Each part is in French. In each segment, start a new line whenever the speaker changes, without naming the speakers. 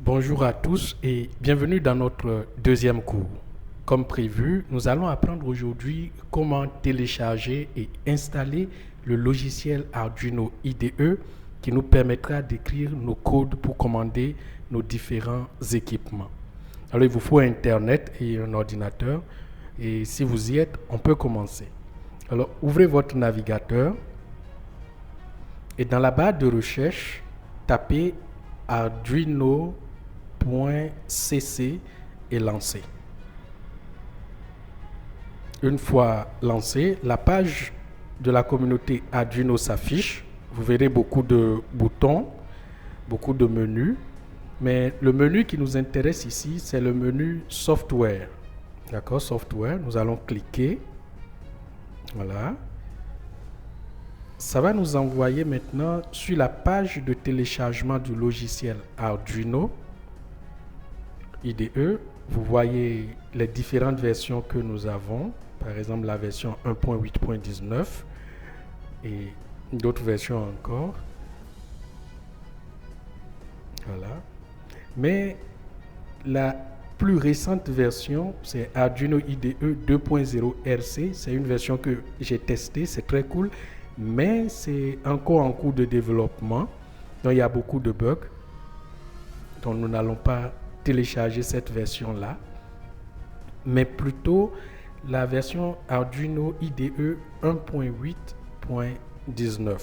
Bonjour à tous et bienvenue dans notre deuxième cours. Comme prévu, nous allons apprendre aujourd'hui comment télécharger et installer le logiciel Arduino IDE qui nous permettra d'écrire nos codes pour commander nos différents équipements. Alors il vous faut Internet et un ordinateur et si vous y êtes, on peut commencer. Alors ouvrez votre navigateur et dans la barre de recherche, tapez arduino.cc et lancez. Une fois lancé, la page de la communauté Arduino s'affiche. Vous verrez beaucoup de boutons, beaucoup de menus. Mais le menu qui nous intéresse ici, c'est le menu Software. D'accord, Software. Nous allons cliquer. Voilà. Ça va nous envoyer maintenant sur la page de téléchargement du logiciel Arduino IDE. Vous voyez les différentes versions que nous avons. Par exemple, la version 1.8.19 et d'autres versions encore. Voilà. Mais la plus récente version, c'est Arduino IDE 2.0 RC. C'est une version que j'ai testée, c'est très cool. Mais c'est encore en cours de développement. Donc il y a beaucoup de bugs. Donc nous n'allons pas télécharger cette version-là. Mais plutôt la version Arduino IDE 1.8.19.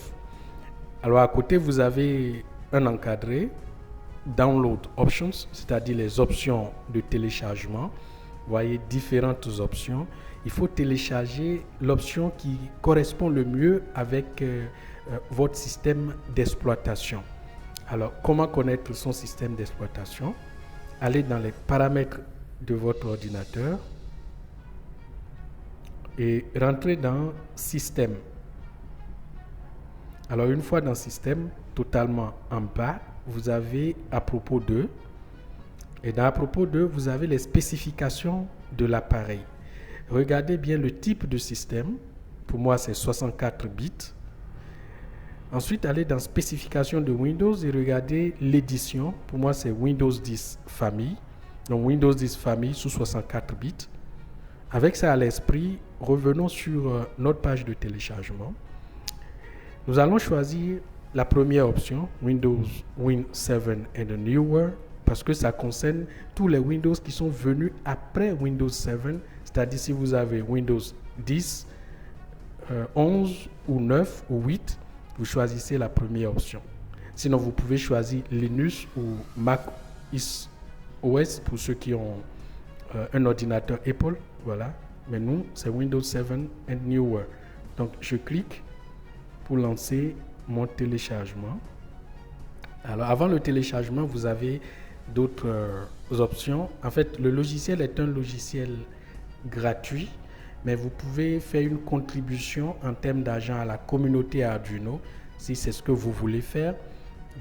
Alors à côté, vous avez un encadré, Download Options, c'est-à-dire les options de téléchargement. Vous voyez différentes options. Il faut télécharger l'option qui correspond le mieux avec votre système d'exploitation. Alors, comment connaître son système d'exploitation? Allez dans les paramètres de votre ordinateur et rentrez dans Système. Alors, une fois dans Système, totalement en bas, vous avez à propos de. Et dans à propos de, vous avez les spécifications de l'appareil. Regardez bien le type de système. Pour moi, c'est 64 bits. Ensuite, allez dans spécification de Windows et regardez l'édition. Pour moi, c'est Windows 10 Famille. Donc, Windows 10 Famille sous 64 bits. Avec ça à l'esprit, revenons sur notre page de téléchargement. Nous allons choisir la première option, Windows Win 7 and Newer, parce que ça concerne tous les Windows qui sont venus après Windows 7, c'est-à-dire si vous avez Windows 10, 11 ou 9 ou 8, vous choisissez la première option. Sinon, vous pouvez choisir Linux ou Mac OS pour ceux qui ont un ordinateur Apple, voilà. Mais nous, c'est Windows 7 and Newer. Donc, je clique pour lancer mon téléchargement. Alors, avant le téléchargement, vous avez d'autres options. En fait, le logiciel est un logiciel gratuit, mais vous pouvez faire une contribution en termes d'argent à la communauté Arduino. Si c'est ce que vous voulez faire,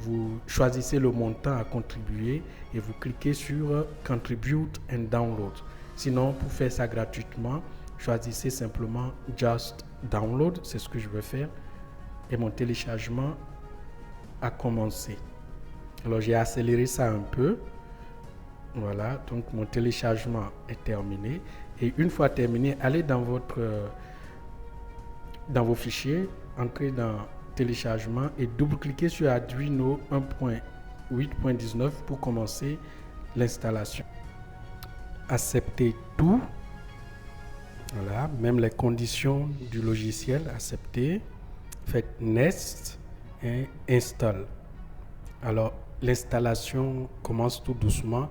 vous choisissez le montant à contribuer et vous cliquez sur Contribute and Download. Sinon, pour faire ça gratuitement, choisissez simplement Just Download. C'est ce que je vais faire. Et mon téléchargement a commencé. Alors j'ai accéléré ça un peu. Voilà, donc mon téléchargement est terminé. Et une fois terminé, allez dans vos fichiers, entrez dans téléchargement et double-cliquez sur Arduino 1.8.19 pour commencer l'installation. Acceptez tout. Voilà, même les conditions du logiciel, acceptez. Faites Next et Install. Alors, l'installation commence tout doucement.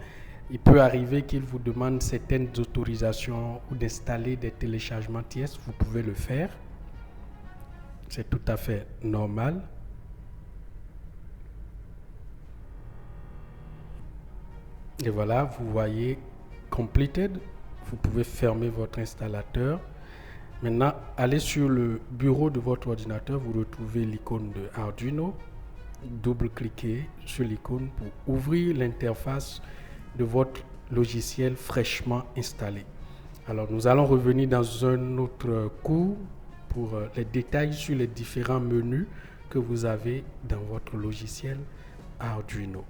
Il peut arriver qu'il vous demande certaines autorisations ou d'installer des téléchargements tiers. Vous pouvez le faire. C'est tout à fait normal. Et voilà, vous voyez Completed. Vous pouvez fermer votre installateur. Maintenant, allez sur le bureau de votre ordinateur, vous retrouvez l'icône de Arduino. Double-cliquez sur l'icône pour ouvrir l'interface de votre logiciel fraîchement installé. Alors, nous allons revenir dans un autre cours pour les détails sur les différents menus que vous avez dans votre logiciel Arduino.